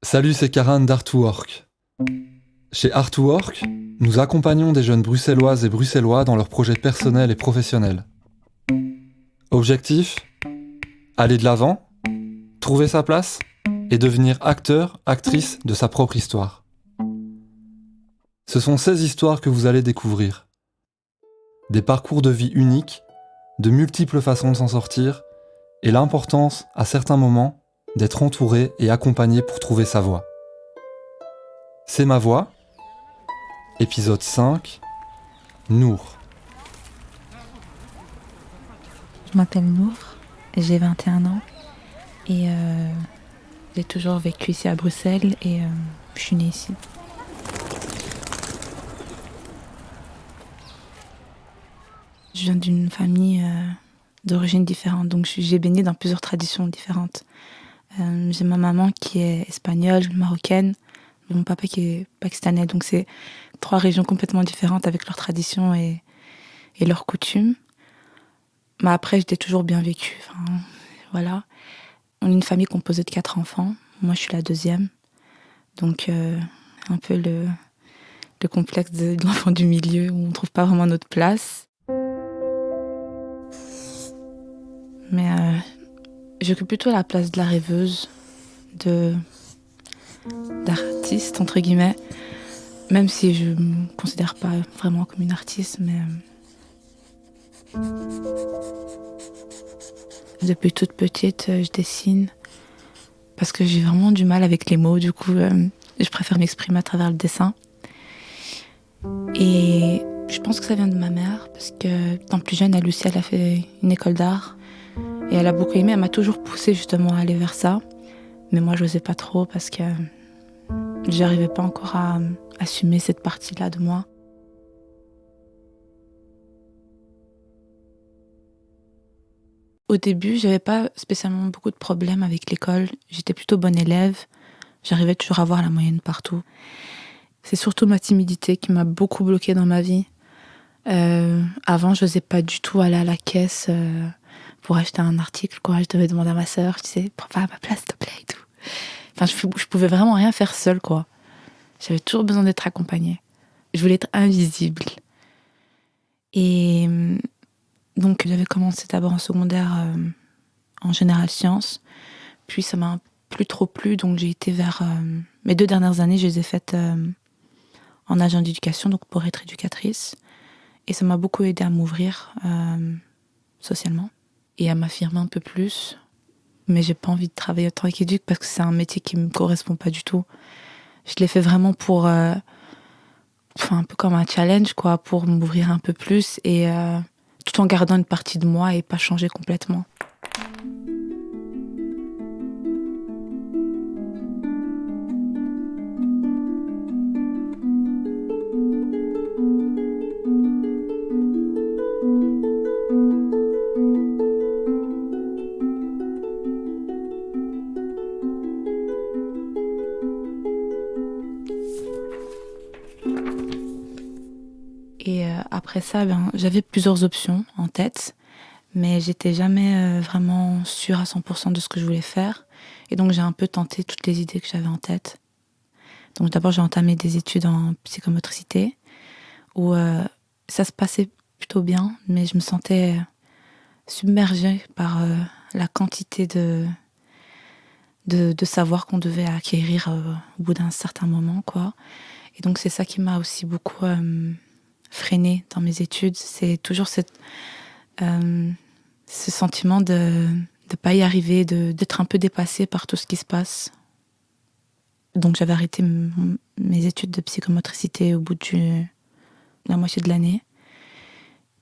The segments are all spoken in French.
Salut, c'est Karan d'Art2Work. Chez Art2Work, nous accompagnons des jeunes bruxelloises et bruxellois dans leurs projets personnels et professionnels. Objectif : aller de l'avant, trouver sa place et devenir acteur, actrice de sa propre histoire. Ce sont ces histoires que vous allez découvrir. Des parcours de vie uniques, de multiples façons de s'en sortir et l'importance, à certains moments, d'être entouré et accompagné pour trouver sa voie. C'est ma voix, épisode 5, Nour. Je m'appelle Nour, j'ai 21 ans et j'ai toujours vécu ici à Bruxelles et je suis née ici. Je viens d'une famille d'origine différente, donc j'ai baigné dans plusieurs traditions différentes. J'ai ma maman qui est espagnole, marocaine, mon papa qui est pakistanais, donc c'est 3 régions complètement différentes avec leurs traditions et leurs coutumes. Mais après, j'ai toujours bien vécu. Enfin, voilà. On est une famille composée de 4 enfants. Moi, je suis la deuxième. Donc, un peu le complexe de l'enfant du milieu où on ne trouve pas vraiment notre place. Mais j'occupe plutôt la place de la rêveuse, d'artiste, entre guillemets. Même si je ne me considère pas vraiment comme une artiste, mais... Depuis toute petite, je dessine parce que j'ai vraiment du mal avec les mots. Du coup, je préfère m'exprimer à travers le dessin. Et je pense que ça vient de ma mère parce que, étant plus jeune, elle aussi, elle a fait une école d'art. Et elle a beaucoup aimé. Elle m'a toujours poussée justement à aller vers ça. Mais moi, je n'osais pas trop parce que j'arrivais pas encore à assumer cette partie-là de moi. Au début, j'avais pas spécialement beaucoup de problèmes avec l'école. J'étais plutôt bonne élève. J'arrivais toujours à avoir la moyenne partout. C'est surtout ma timidité qui m'a beaucoup bloquée dans ma vie. Avant, je n'osais pas du tout aller à la caisse pour acheter un article, quoi. Je devais demander à ma sœur, tu sais, prends pas à ma place, s'il te plaît, et tout. Enfin, je pouvais vraiment rien faire seule, quoi. J'avais toujours besoin d'être accompagnée. Je voulais être invisible. Et donc, j'avais commencé d'abord en secondaire en général sciences. Puis, ça m'a plus trop plu. Donc, j'ai été vers... mes 2 dernières années, je les ai faites en agent d'éducation, donc pour être éducatrice. Et ça m'a beaucoup aidé à m'ouvrir socialement et à m'affirmer un peu plus. Mais j'ai pas envie de travailler en tant qu'éduc parce que c'est un métier qui me correspond pas du tout. Je l'ai fait vraiment pour... un peu comme un challenge, quoi, pour m'ouvrir un peu plus et... tout en gardant une partie de moi et pas changer complètement. Et après ça, j'avais plusieurs options en tête. Mais j'étais jamais vraiment sûre à 100% de ce que je voulais faire. Et donc j'ai un peu tenté toutes les idées que j'avais en tête. Donc d'abord j'ai entamé des études en psychomotricité, où ça se passait plutôt bien, mais je me sentais submergée par la quantité de savoir qu'on devait acquérir au bout d'un certain moment, quoi. Et donc c'est ça qui m'a aussi beaucoup freinée dans mes études. C'est toujours ce sentiment de ne pas y arriver, d'être un peu dépassée par tout ce qui se passe. Donc j'avais arrêté mes études de psychomotricité au bout de la moitié de l'année.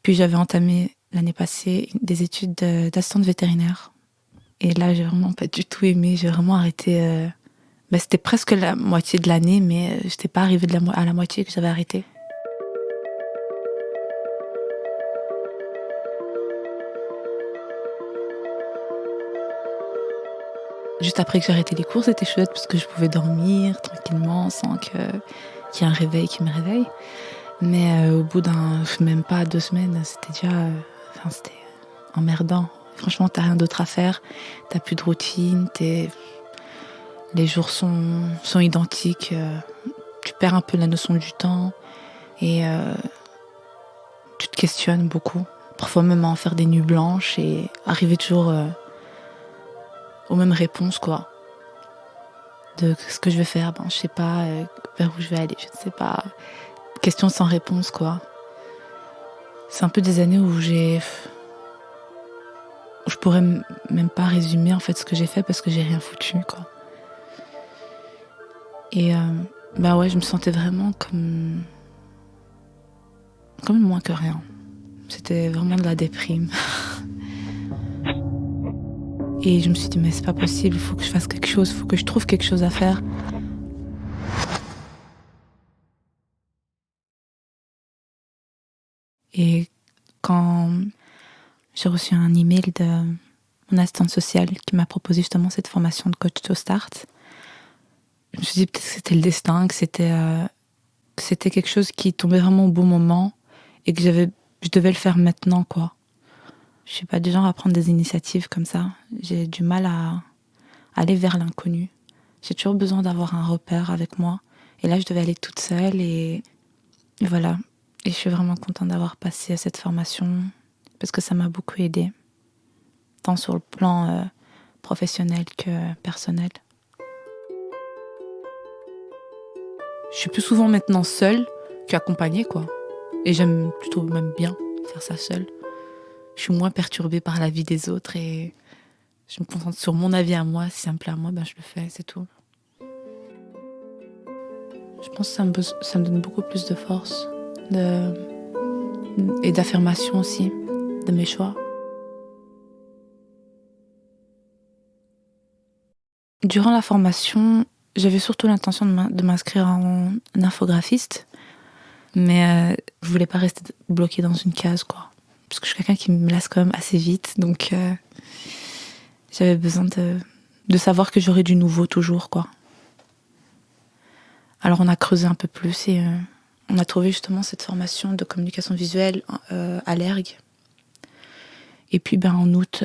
Puis j'avais entamé l'année passée des études d'assistante vétérinaire. Et là, j'ai vraiment pas du tout aimé. J'ai vraiment arrêté. C'était presque la moitié de l'année, mais je n'étais pas arrivée à la moitié que j'avais arrêté. Juste après que j'ai arrêté les cours, c'était chouette parce que je pouvais dormir tranquillement sans qu'il y ait un réveil qui me réveille. Mais au bout même pas 2 semaines, c'était déjà... c'était emmerdant. Franchement, t'as rien d'autre à faire, t'as plus de routine, Les jours sont identiques. Tu perds un peu la notion du temps et tu te questionnes beaucoup. Parfois même à en faire des nuits blanches et arriver toujours aux mêmes réponses, quoi. De ce que je vais faire, je sais pas vers où je vais aller, je ne sais pas. Question sans réponse, quoi. C'est un peu des années où je pourrais même pas résumer en fait ce que j'ai fait parce que j'ai rien foutu, quoi. Et ouais, je me sentais vraiment comme moins que rien. C'était vraiment de la déprime. Et je me suis dit, mais c'est pas possible, il faut que je fasse quelque chose, il faut que je trouve quelque chose à faire. Et quand j'ai reçu un email de mon assistante sociale qui m'a proposé justement cette formation de coach to start, je me suis dit peut-être que c'était le destin, que c'était quelque chose qui tombait vraiment au bon moment et que je devais le faire maintenant, quoi. Je suis pas du genre à prendre des initiatives comme ça. J'ai du mal à aller vers l'inconnu. J'ai toujours besoin d'avoir un repère avec moi. Et là, je devais aller toute seule et voilà. Et je suis vraiment contente d'avoir passé cette formation parce que ça m'a beaucoup aidée, tant sur le plan professionnel que personnel. Je suis plus souvent maintenant seule qu'accompagnée, quoi. Et j'aime plutôt même bien faire ça seule. Je suis moins perturbée par la vie des autres et je me concentre sur mon avis à moi. Si ça me plaît à moi, je le fais, c'est tout. Je pense que ça me donne beaucoup plus de force et d'affirmation aussi de mes choix. Durant la formation, j'avais surtout l'intention de m'inscrire en infographiste, mais je voulais pas rester bloquée dans une case, quoi. Parce que je suis quelqu'un qui me lasse quand même assez vite, donc j'avais besoin de savoir que j'aurais du nouveau toujours, quoi. Alors on a creusé un peu plus et on a trouvé justement cette formation de communication visuelle à l'ERG. Et puis en août,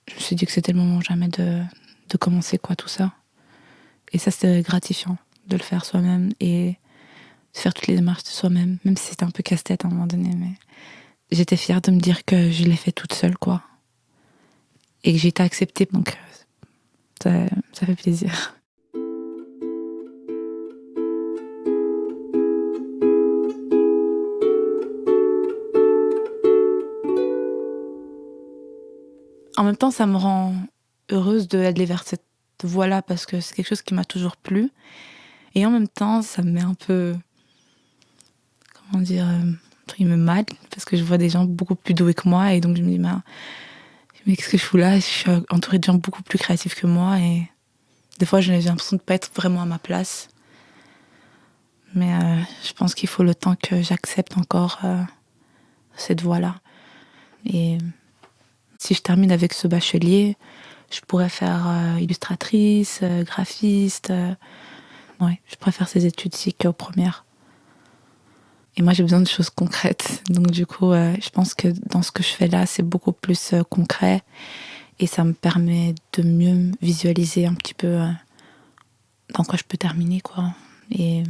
je me suis dit que c'était le moment jamais de commencer, quoi, tout ça. Et ça, c'était gratifiant de le faire soi-même et de faire toutes les démarches de soi-même, même si c'était un peu casse-tête à un moment donné, mais j'étais fière de me dire que je l'ai fait toute seule, quoi. Et que j'ai été acceptée, donc ça fait plaisir. En même temps, ça me rend heureuse d'aller vers cette voie-là parce que c'est quelque chose qui m'a toujours plu. Et en même temps, ça me met un peu, comment dire, entre guillemets mal parce que je vois des gens beaucoup plus doués que moi et donc je me dis, mais qu'est-ce que je fous là ? Je suis entourée de gens beaucoup plus créatifs que moi et des fois, j'ai l'impression de ne pas être vraiment à ma place. Mais je pense qu'il faut le temps que j'accepte encore cette voie-là. Et si je termine avec ce bachelier, je pourrais faire illustratrice, graphiste. Ouais, je préfère ces études-ci qu'aux premières. Et moi, j'ai besoin de choses concrètes. Donc du coup, je pense que dans ce que je fais là, c'est beaucoup plus concret. Et ça me permet de mieux visualiser un petit peu dans quoi je peux terminer, quoi. Et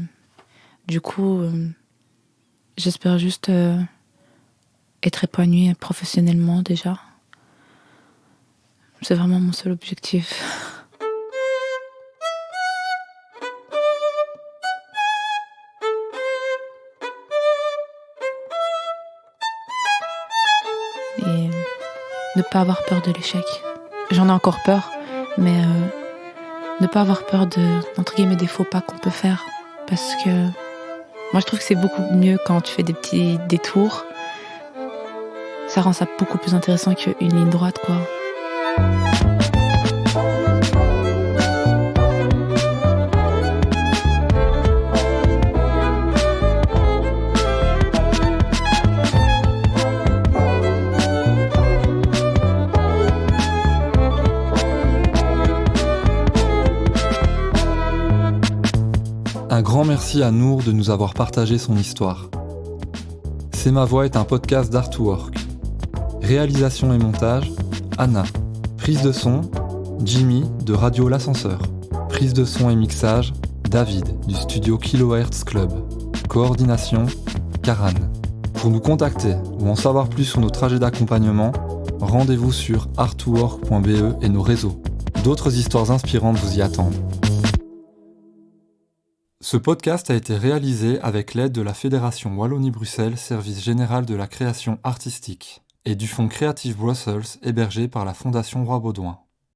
du coup, j'espère juste être épanouie professionnellement déjà. C'est vraiment mon seul objectif. Et ne pas avoir peur de l'échec. J'en ai encore peur, mais ne pas avoir peur entre guillemets, des faux pas qu'on peut faire. Parce que moi, je trouve que c'est beaucoup mieux quand tu fais des petits détours. Ça rend ça beaucoup plus intéressant qu'une ligne droite, quoi. Un grand merci à Nour de nous avoir partagé son histoire. C'est ma voix est un podcast d'Art2Work. Réalisation et montage, Anna. Prise de son, Jimmy de Radio L'Ascenseur. Prise de son et mixage, David du studio Kilohertz Club. Coordination, Karan. Pour nous contacter ou en savoir plus sur nos trajets d'accompagnement, rendez-vous sur art2work.be et nos réseaux. D'autres histoires inspirantes vous y attendent. Ce podcast a été réalisé avec l'aide de la Fédération Wallonie-Bruxelles Service Général de la Création Artistique et du Fonds Creative Brussels hébergé par la Fondation Roi Baudouin.